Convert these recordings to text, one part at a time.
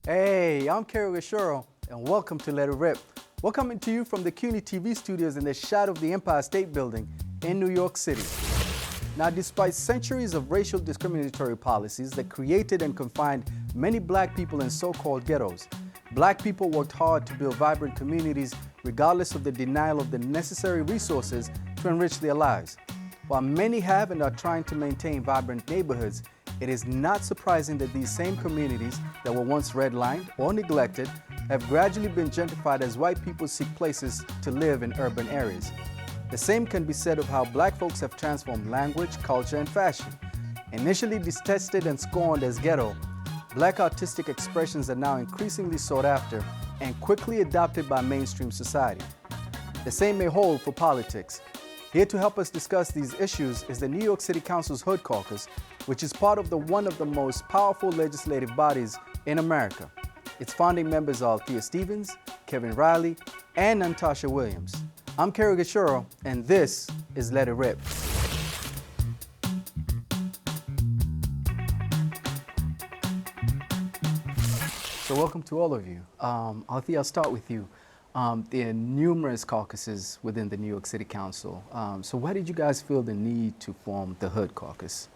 Hey, I'm Kerry Gashuro, and welcome to Let It Rip. We're coming to you from the CUNY TV studios in the shadow of the Empire State Building in New York City. Now, despite centuries of racial discriminatory policies that created and confined many black people in so-called ghettos, black people worked hard to build vibrant communities regardless of the denial of the necessary resources to enrich their lives. While many have and are trying to maintain vibrant neighborhoods, it is not surprising that these same communities that were once redlined or neglected have gradually been gentrified as white people seek places to live in urban areas. The same can be said of how black folks have transformed language, culture, and fashion. Initially detested and scorned as ghetto, black artistic expressions are now increasingly sought after and quickly adopted by mainstream society. The same may hold for politics. Here to help us discuss these issues is the New York City Council's Hood Caucus, which is part of one of the most powerful legislative bodies in America. Its founding members are Althea Stevens, Kevin Riley, and Natasha Williams. I'm Kerry Gashuro, and this is Let It Rip. So welcome to all of you. Althea, I'll start with you. There are numerous caucuses within the New York City Council. So why did you guys feel the need to form the Hood Caucus?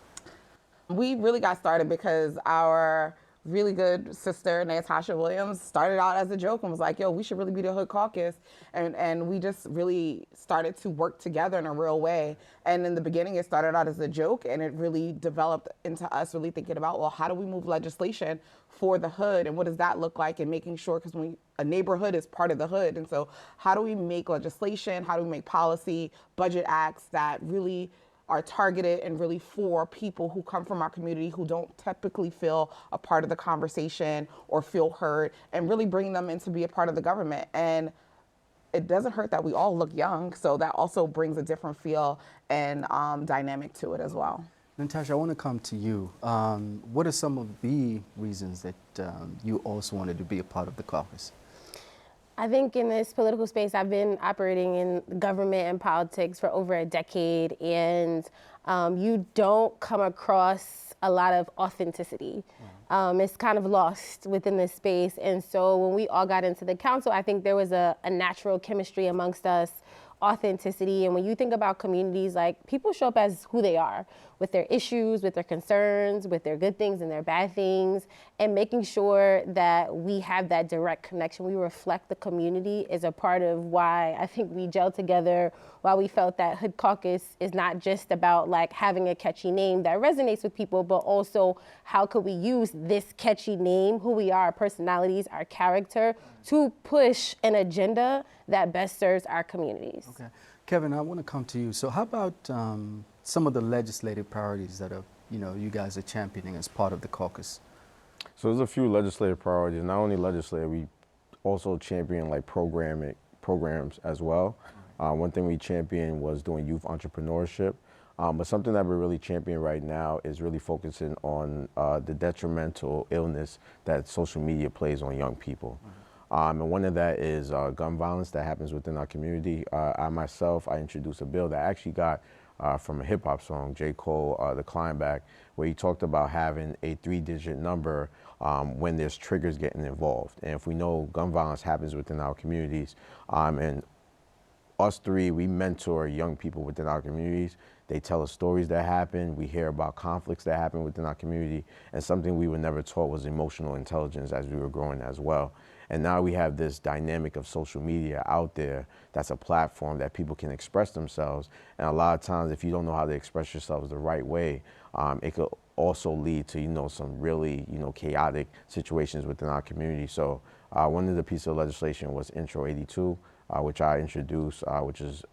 We really got started because our really good sister, Natasha Williams, started out as a joke and was like, yo, we should really be the Hood Caucus. And we just really started to work together in a real way. And in the beginning, it started out as a joke, and it really developed into us really thinking about, well, how do we move legislation for the hood, and what does that look like, and making sure, because a neighborhood is part of the hood. And so how do we make legislation, how do we make policy, budget acts that really are targeted and really for people who come from our community who don't typically feel a part of the conversation or feel heard, and really bring them in to be a part of the government. And it doesn't hurt that we all look young, so that also brings a different feel and dynamic to it as well. Natasha, I want to come to you. What are some of the reasons that you also wanted to be a part of the caucus? I think in this political space, I've been operating in government and politics for over a decade, and you don't come across a lot of authenticity. It's kind of lost within this space. And so when we all got into the council, I think there was a natural chemistry amongst us, authenticity. And when you think about communities, like, people show up as who they are, with their issues, with their concerns, with their good things and their bad things, and making sure that we have that direct connection, we reflect the community, is a part of why I think we gel together, why we felt that Hood Caucus is not just about like having a catchy name that resonates with people, but also how could we use this catchy name, who we are, our personalities, our character, to push an agenda that best serves our communities. Okay. Kevin, I want to come to you. So how about some of the legislative priorities that you guys are championing as part of the caucus? So there's a few legislative priorities. Not only legislative, we also champion like programs as well. One thing we championed was doing youth entrepreneurship. But something that we're really championing right now is really focusing on the detrimental illness that social media plays on young people. And one of that is gun violence that happens within our community. I introduced a bill that I actually got from a hip hop song, J. Cole, The Climb Back, where he talked about having a 3-digit number when there's triggers getting involved. And if we know gun violence happens within our communities, and us three, we mentor young people within our communities. They tell us stories that happen. We hear about conflicts that happen within our community. And something we were never taught was emotional intelligence as we were growing as well. And now we have this dynamic of social media out there that's a platform that people can express themselves. And a lot of times, if you don't know how to express yourselves the right way, it could also lead to, some really, chaotic situations within our community. So one of the pieces of legislation was Intro 82, which I introduced, which is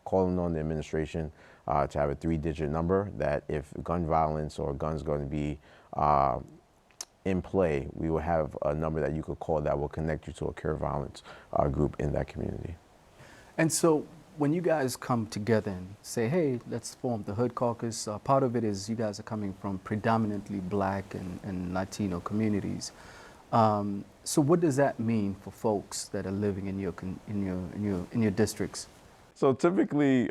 calling on the administration to have a 3-digit number that if gun violence or guns going to be in play, we will have a number that you could call that will connect you to a cure violence group in that community. And so when you guys come together and say, hey, let's form the Hood Caucus, part of it is you guys are coming from predominantly Black and Latino communities. So what does that mean for folks that are living in your districts? So typically,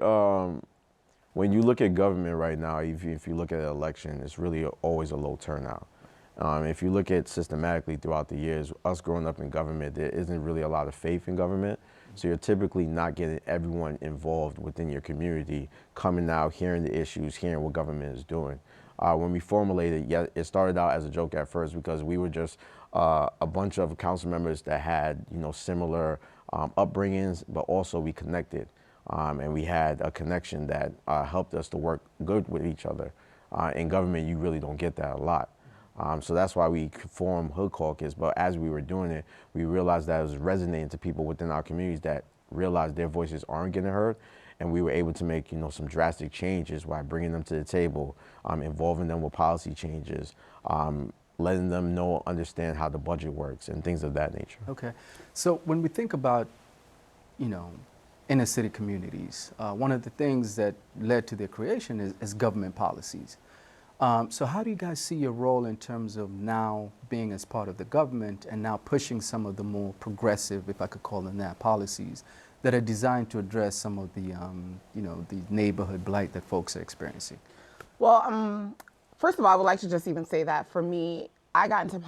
when you look at government right now, if you look at an election, it's really always a low turnout. If you look at systematically throughout the years, us growing up in government, there isn't really a lot of faith in government. So you're typically not getting everyone involved within your community, coming out, hearing the issues, hearing what government is doing. When we formulated, yeah, it started out as a joke at first because we were just a bunch of council members that had, similar upbringings, but also we connected. And we had a connection that helped us to work good with each other. In government, you really don't get that a lot. So that's why we formed Hood Caucus. But as we were doing it, we realized that it was resonating to people within our communities that realized their voices aren't getting heard. And we were able to make, some drastic changes by bringing them to the table, involving them with policy changes, letting them understand how the budget works and things of that nature. Okay. So when we think about, inner city communities, one of the things that led to their creation is government policies. So how do you guys see your role in terms of now being as part of the government and now pushing some of the more progressive, if I could call them that, policies that are designed to address some of the, the neighborhood blight that folks are experiencing? Well, first of all, I would like to just even say that for me, I got into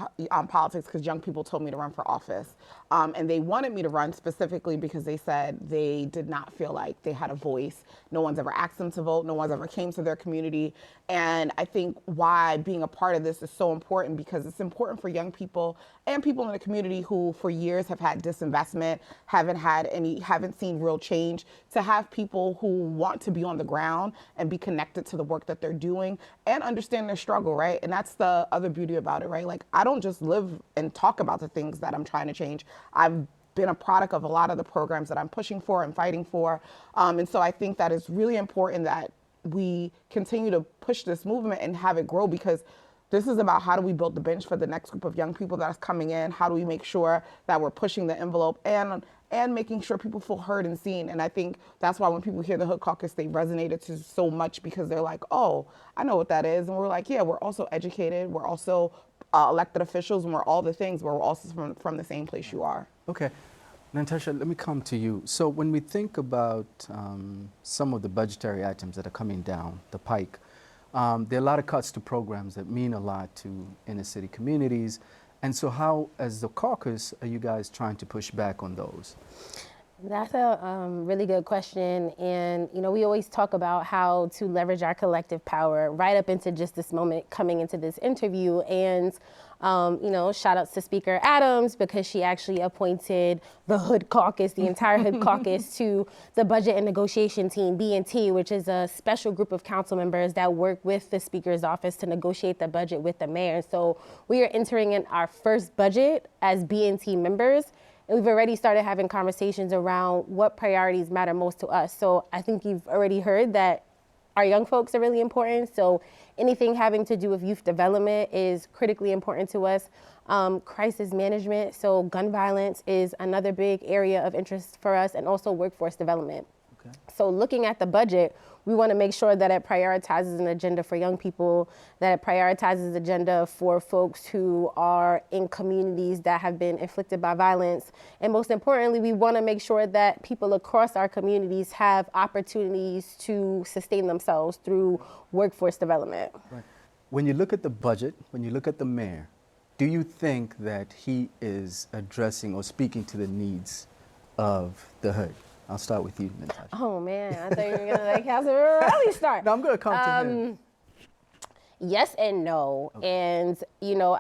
politics because young people told me to run for office. And they wanted me to run specifically because they said they did not feel like they had a voice. No one's ever asked them to vote. No one's ever came to their community. And I think why being a part of this is so important, because it's important for young people and people in the community who for years have had disinvestment, haven't seen real change, to have people who want to be on the ground and be connected to the work that they're doing and understand their struggle, right? And that's the other beauty about it, right? Like, I don't just live and talk about the things that I'm trying to change. I've been a product of a lot of the programs that I'm pushing for and fighting for. And so I think that it's really important that we continue to push this movement and have it grow, because this is about how do we build the bench for the next group of young people that's coming in? How do we make sure that we're pushing the envelope and making sure people feel heard and seen? And I think that's why when people hear the Hood Caucus, they resonated to so much, because they're like, oh, I know what that is. And we're like, yeah, we're also educated. We're also elected officials, and we're all the things, but we're also from the same place you are. Okay. Natasha, let me come to you. So when we think about some of the budgetary items that are coming down the pike, there are a lot of cuts to programs that mean a lot to inner city communities. And so how, as the caucus, are you guys trying to push back on those? That's a really good question. And, we always talk about how to leverage our collective power right up into just this moment coming into this interview. And, shout outs to Speaker Adams, because she actually appointed the Hood Caucus, the entire Hood Caucus, to the Budget and Negotiation Team, B&T, which is a special group of council members that work with the Speaker's office to negotiate the budget with the mayor. So we are entering in our first budget as B&T members. And we've already started having conversations around what priorities matter most to us. So I think you've already heard that our young folks are really important. So anything having to do with youth development is critically important to us. Crisis management, so gun violence is another big area of interest for us, and also workforce development. Okay. So looking at the budget, we want to make sure that it prioritizes an agenda for young people, that it prioritizes an agenda for folks who are in communities that have been inflicted by violence. And most importantly, we want to make sure that people across our communities have opportunities to sustain themselves through workforce development. Right. When you look at the budget, when you look at the mayor, do you think that he is addressing or speaking to the needs of the hood? I'll start with you, Natasha. Oh, man. I thought you were going to have to really start. No, I'm going to come to him. Yes and no. Okay. And,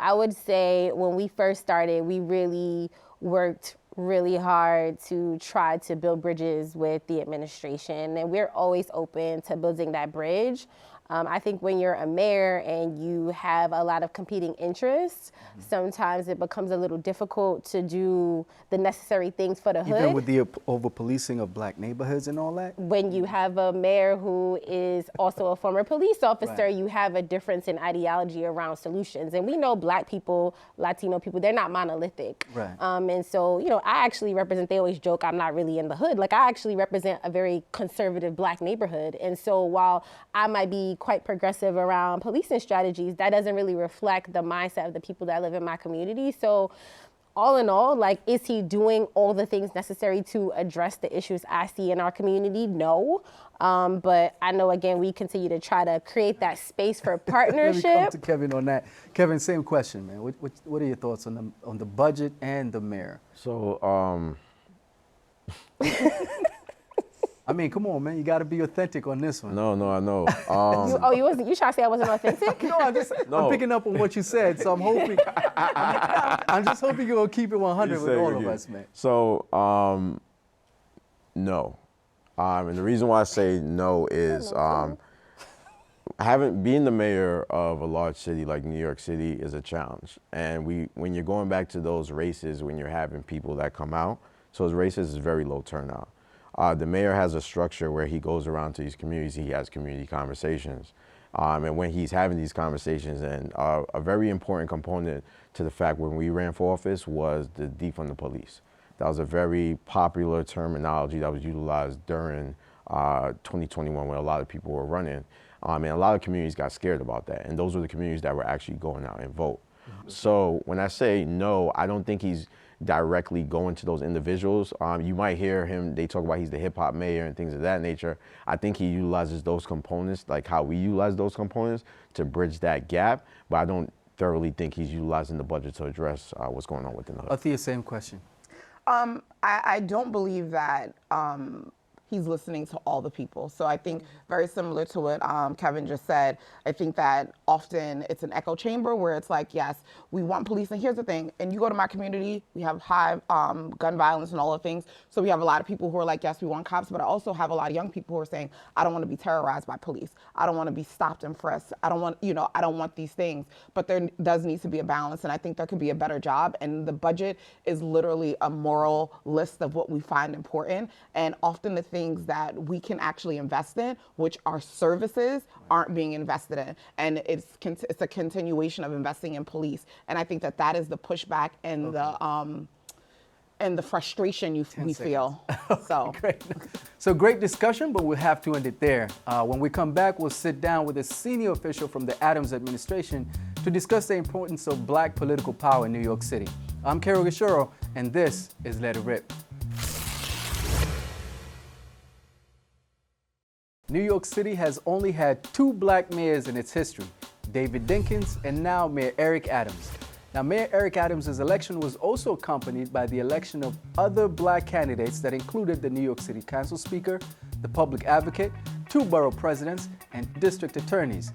I would say when we first started, we really worked really hard to try to build bridges with the administration. And we're always open to building that bridge. I think when you're a mayor and you have a lot of competing interests, sometimes it becomes a little difficult to do the necessary things for the hood. Even with the over-policing of black neighborhoods and all that? When you have a mayor who is also a former police officer, Right. You have a difference in ideology around solutions. And we know black people, Latino people, they're not monolithic. Right. And so, I actually represent, they always joke, I'm not really in the hood. Like, I actually represent a very conservative black neighborhood. And so while I might be quite progressive around policing strategies, that doesn't really reflect the mindset of the people that live in my community. So all in all, like, is he doing all the things necessary to address the issues I see in our community? No. But I know, again, we continue to try to create that space for partnership. Let me come to Kevin on that. Kevin, same question, man. What are your thoughts on the budget and the mayor? So, I mean, come on, man. You got to be authentic on this one. no, I know. You trying to say I wasn't authentic? No, I'm picking up on what you said, so I'm hoping. I'm just hoping you're gonna keep it 100 with all of us, man. So, no. And the reason why I say no is being the mayor of a large city like New York City is a challenge. And when you're going back to those races, when you're having people that come out, so those races is very low turnout. The mayor has a structure where he goes around to these communities, he has community conversations. And when he's having these conversations, and a very important component to the fact when we ran for office was the defund the police. That was a very popular terminology that was utilized during 2021 when a lot of people were running. And a lot of communities got scared about that. And those were the communities that were actually going out and vote. So when I say no, I don't think he's directly going to those individuals. You might hear him, they talk about he's the hip hop mayor and things of that nature. I think he utilizes those components, like how we utilize those components, to bridge that gap. But I don't thoroughly think he's utilizing the budget to address what's going on within the hood. Athea, same question. I don't believe that he's listening to all the people. So I think very similar to what Kevin just said, I think that often it's an echo chamber where it's like, yes, we want police. And here's the thing, and you go to my community, we have high gun violence and all the things. So we have a lot of people who are like, yes, we want cops, but I also have a lot of young people who are saying, I don't want to be terrorized by police. I don't want to be stopped and frisked. I don't want these things. But there does need to be a balance, and I think there could be a better job. And the budget is literally a moral list of what we find important. And often the things that we can actually invest in, which are services, aren't being invested in. And it's a continuation of investing in police. And I think that is the pushback and the frustration we feel. So Great. So great discussion, but we'll have to end it there. When we come back, we'll sit down with a senior official from the Adams administration to discuss the importance of black political power in New York City. I'm Carol Gashoro, and this is Let It Rip. New York City has only had 2 black mayors in its history, David Dinkins and now Mayor Eric Adams. Now, Mayor Eric Adams' election was also accompanied by the election of other black candidates that included the New York City Council Speaker, the Public Advocate, 2 borough presidents, and district attorneys.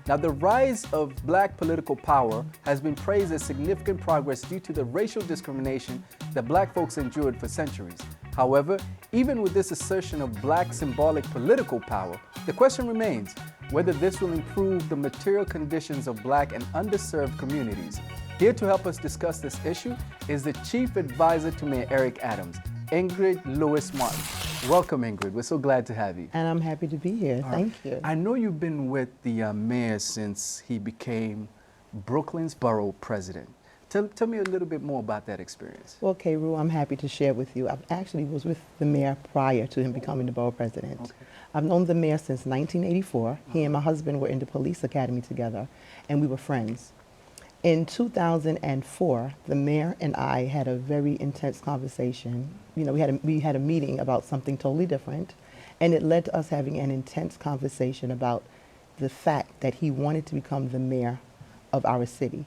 Now, the rise of black political power has been praised as significant progress due to the racial discrimination that black folks endured for centuries. However, even with this assertion of black symbolic political power, the question remains whether this will improve the material conditions of black and underserved communities. Here to help us discuss this issue is the Chief Advisor to Mayor Eric Adams, Ingrid Lewis-Martin. Welcome, Ingrid. We're so glad to have you. And I'm happy to be here. Thank you. I know you've been with the mayor since he became Brooklyn's borough president. Tell me a little bit more about that experience. Well, K-Roo, I'm happy to share with you. I actually was with the mayor prior to him becoming the borough president. Okay. I've known the mayor since 1984. He and my husband were in the police academy together, and we were friends. In 2004, the mayor and I had a very intense conversation. You know, we had a meeting about something totally different, and it led to us having an intense conversation about the fact that he wanted to become the mayor of our city.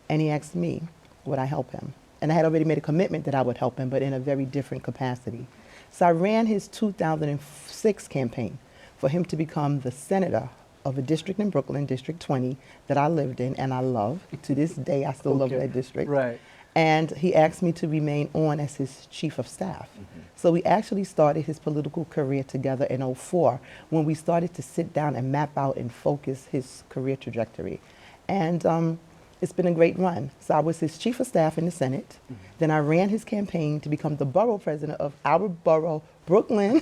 And he asked me, would I help him? And I had already made a commitment that I would help him, but in a very different capacity. So I ran his 2006 campaign for him to become the senator of a district in Brooklyn, District 20, that I lived in and I love. To this day, I still love that district. Right. And he asked me to remain on as his chief of staff. So we actually started his political career together in 2004 when we started to sit down and map out and focus his career trajectory. And it's been a great run. So I was his chief of staff in the Senate. Then I ran his campaign to become the borough president of our borough, Brooklyn.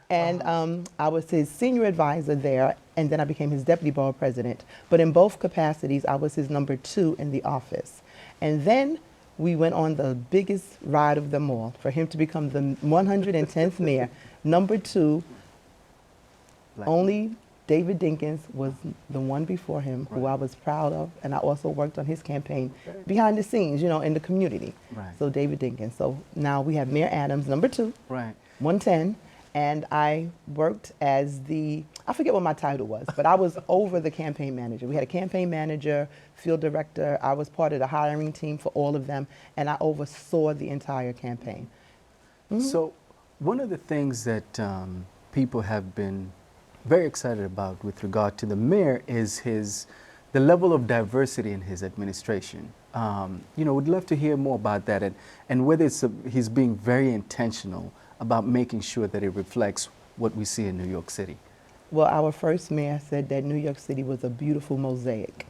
And I was his senior advisor there, and then I became his deputy borough president. But in both capacities, I was his number 2 in the office. And then we went on the biggest ride of them all for him to become the 110th mayor, number 2, only David Dinkins was the one before him who I was proud of, and I also worked on his campaign behind the scenes, you know, in the community. Right. So David Dinkins. So now we have Mayor Adams, number 2, Right. 110, and I worked as the, I forget what my title was, but I was over the campaign manager. We had a campaign manager, field director. I was part of the hiring team for all of them, and I oversaw the entire campaign. So one of the things that people have been very excited about with regard to the mayor is the level of diversity in his administration. You know, would love to hear more about that and whether he's being very intentional about making sure that it reflects what we see in New York City. Well, our first mayor said that New York City was a beautiful mosaic.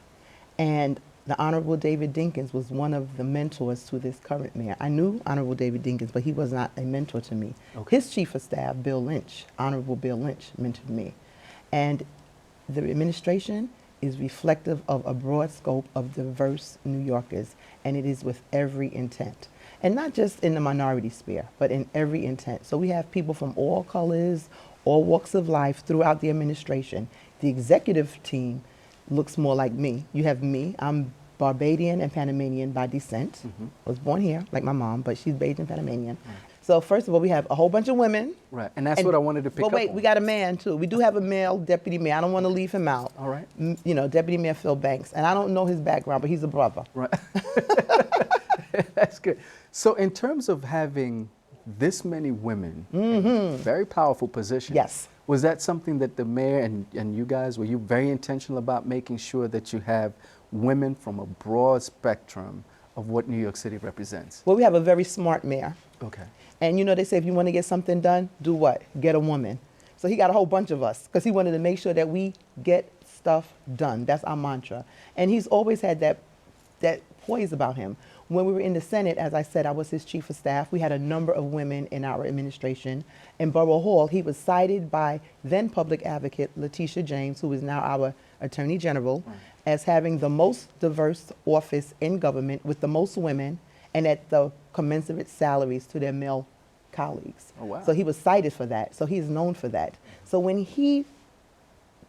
And the Honorable David Dinkins was one of the mentors to this current mayor. I knew Honorable David Dinkins, but he was not a mentor to me. Okay. His chief of staff, Bill Lynch, Honorable Bill Lynch, mentored me. And the administration is reflective of a broad scope of diverse New Yorkers, and it is with every intent. And not just in the minority sphere, but in every intent. So we have people from all colors, all walks of life throughout the administration. The executive team looks more like me. You have me. I'm Barbadian and Panamanian by descent. Was born here, like my mom, but she's Bajan Panamanian. So first of all, we have a whole bunch of women. Right, and that's what I wanted to pick up But wait, on. we got a man too. We do have a male deputy mayor. I don't want to leave him out. All right. You know, Deputy Mayor Phil Banks. And I don't know his background, but he's a brother. Right. That's good. So in terms of having this many women in very powerful positions, Yes. was that something that the mayor and you guys, were you very intentional about making sure that you have women from a broad spectrum of what New York City represents? Well, we have a very smart mayor. Okay. And you know, they say if you want to get something done, do what? Get a woman. So he got a whole bunch of us because he wanted to make sure that we get stuff done. That's our mantra. And he's always had that poise about him. When we were in the Senate, as I said, I was his chief of staff. We had a number of women in our administration. In Borough Hall, he was cited by then public advocate Letitia James, who is now our Attorney General, as having the most diverse office in government with the most women and at the commensurate salaries to their male colleagues. Oh, wow. So he was cited for that. So he's known for that. So when he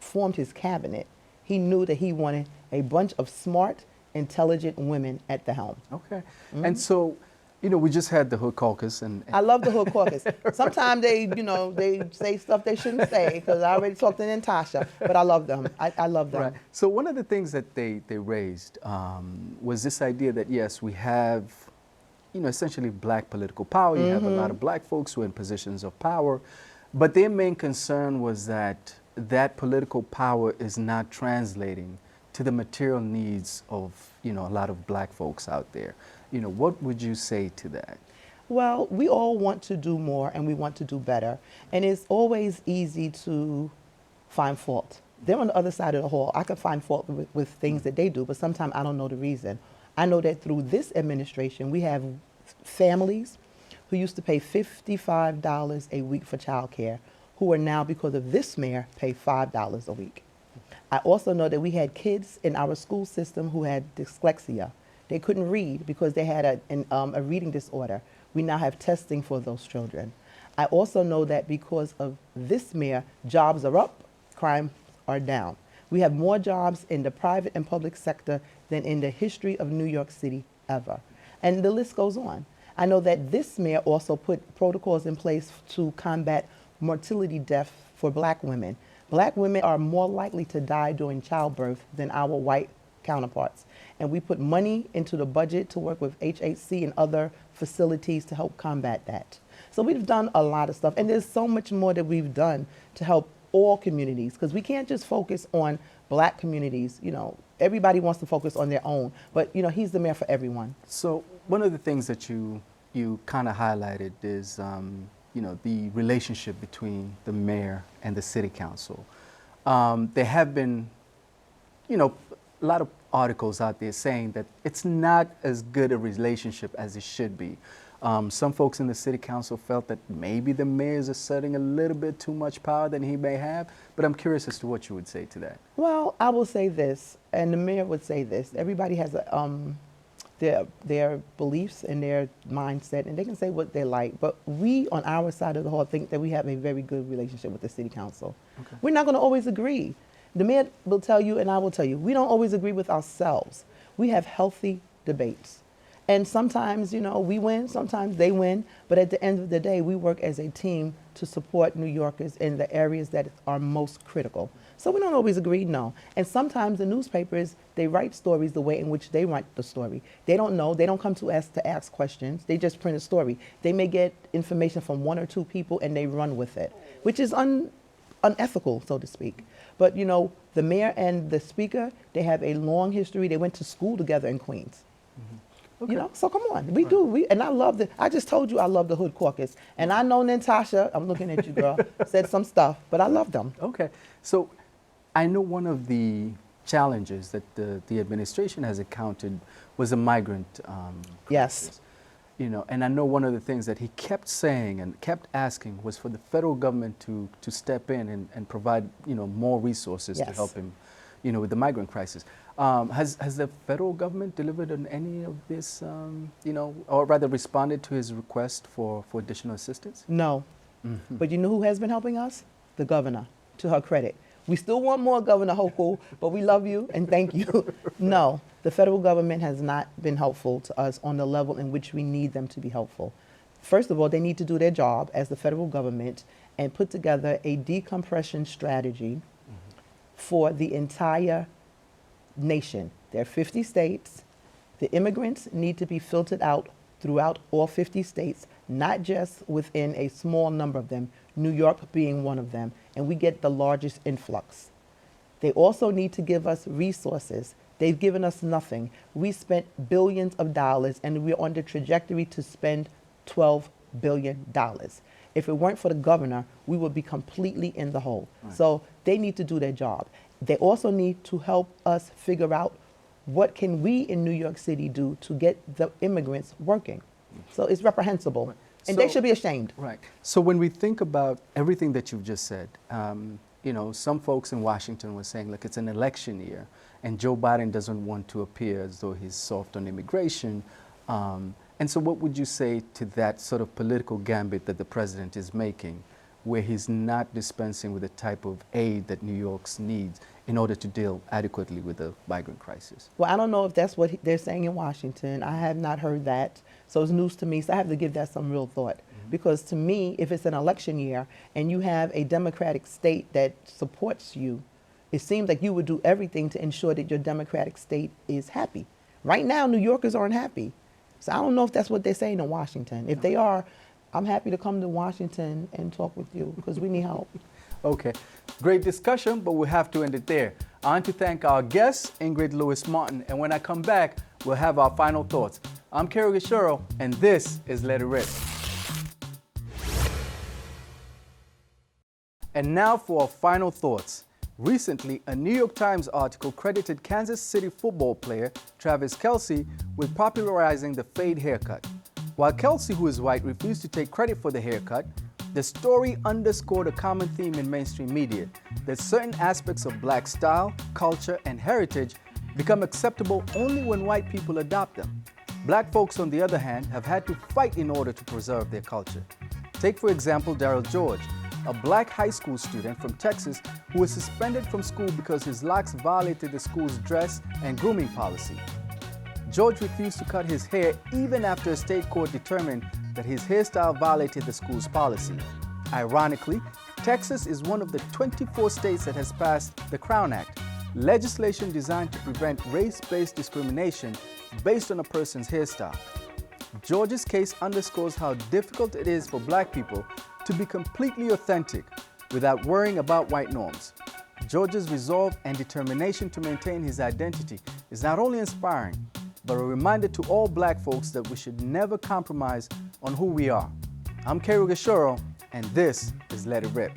formed his cabinet, he knew that he wanted a bunch of smart, intelligent women at the helm. Okay. And so, you know, we just had the Hood Caucus and I love the Hood Caucus. Sometimes they, you know, they say stuff they shouldn't say because I already talked to Natasha, but I love them. I love them. right. So one of the things that they raised was this idea that, yes, we have, you know, essentially black political power. You have a lot of black folks who are in positions of power. But their main concern was that that political power is not translating to the material needs of, you know, a lot of black folks out there. You know, what would you say to that? Well, we all want to do more and we want to do better. And it's always easy to find fault. They're on the other side of the hall. I can find fault with things that they do, but sometimes I don't know the reason. I know that through this administration, we have families who used to pay $55 a week for childcare, who are now, because of this mayor, pay $5 a week. I also know that we had kids in our school system who had dyslexia. They couldn't read because they had a reading disorder. We now have testing for those children. I also know that because of this mayor, jobs are up, crime are down. We have more jobs in the private and public sector than in the history of New York City ever. And the list goes on. I know that this mayor also put protocols in place to combat mortality death for black women. Black women are more likely to die during childbirth than our white counterparts. And we put money into the budget to work with HHC and other facilities to help combat that. So we've done a lot of stuff. And there's so much more that we've done to help all communities, because we can't just focus on black communities. You know, everybody wants to focus on their own, but you know, he's the mayor for everyone. So one of the things that you kind of highlighted is, you know, the relationship between the mayor and the city council. There have been, you know, a lot of articles out there saying that it's not as good a relationship as it should be. Some folks in the city council felt that maybe the mayor is asserting a little bit too much power than he may have, but I'm curious as to what you would say to that. Well, I will say this, and the mayor would say this. Everybody has their beliefs and their mindset, and they can say what they like. But we, on our side of the hall, think that we have a very good relationship with the city council. Okay. We're not going to always agree. The mayor will tell you, and I will tell you, we don't always agree with ourselves. We have healthy debates. And sometimes, you know, we win, sometimes they win, but at the end of the day, we work as a team to support New Yorkers in the areas that are most critical. So we don't always agree, no. And sometimes the newspapers, they write stories the way in which they write the story. They don't know, they don't come to us to ask questions, they just print a story. They may get information from one or two people and they run with it, which is unethical, so to speak. But you know, the mayor and the speaker, they have a long history. They went to school together in Queens. Okay. You know, so come on, we do. And I love I just told you I love the Hood Caucus. And I know Natasha, I'm looking at you, girl, said some stuff, but I love them. Okay, so I know one of the challenges that the administration has encountered was a migrant Yes. crisis. You know, and I know one of the things that he kept saying and kept asking was for the federal government to step in and provide, you know, more resources to Yes. help him, you know, with the migrant crisis. Has the federal government delivered on any of this, you know, or rather responded to his request for additional assistance? No. But you know who has been helping us? The governor, to her credit. We still want more, Governor Hochul, but we love you and thank you. No, the federal government has not been helpful to us on the level in which we need them to be helpful. First of all, they need to do their job as the federal government and put together a decompression strategy for the entire nation. There are 50 states. The immigrants need to be filtered out throughout all 50 states, not just within a small number of them, New York being one of them, and we get the largest influx. They also need to give us resources. They've given us nothing. We spent billions of dollars, and we're on the trajectory to spend $12 billion. If it weren't for the governor, we would be completely in the hole. Right. So they need to do their job. They also need to help us figure out what can we in New York City do to get the immigrants working. So it's reprehensible, Right. and So- they should be ashamed. Right. So when we think about everything that you've just said, you know, some folks in Washington were saying, look, it's an election year, and Joe Biden doesn't want to appear as though he's soft on immigration. And so what would you say to that sort of political gambit that the president is making, where he's not dispensing with the type of aid that New York needs in order to deal adequately with the migrant crisis? Well, I don't know if that's what they're saying in Washington. I have not heard that. So it's news to me. So I have to give that some real thought. Because to me, if it's an election year and you have a Democratic state that supports you, it seems like you would do everything to ensure that your Democratic state is happy. Right now, New Yorkers aren't happy. So I don't know if that's what they're saying in Washington. If they are, I'm happy to come to Washington and talk with you because we need help. Okay, great discussion, but we'll have to end it there. I want to thank our guests, Ingrid Lewis Martin, and when I come back, we'll have our final thoughts. I'm Kerry Gashuro, and this is Let It Rip. And now for our final thoughts. Recently, a New York Times article credited Kansas City football player Travis Kelce with popularizing the fade haircut. While Kelce, who is white, refused to take credit for the haircut, the story underscored a common theme in mainstream media, that certain aspects of black style, culture, and heritage become acceptable only when white people adopt them. Black folks, on the other hand, have had to fight in order to preserve their culture. Take, for example, Daryl George, a black high school student from Texas who was suspended from school because his locks violated the school's dress and grooming policy. George refused to cut his hair even after a state court determined that his hairstyle violated the school's policy. Ironically, Texas is one of the 24 states that has passed the Crown Act, legislation designed to prevent race-based discrimination based on a person's hairstyle. George's case underscores how difficult it is for black people to be completely authentic without worrying about white norms. George's resolve and determination to maintain his identity is not only inspiring, but a reminder to all black folks that we should never compromise on who we are. I'm Kerry Gashuro, and this is Let It Rip.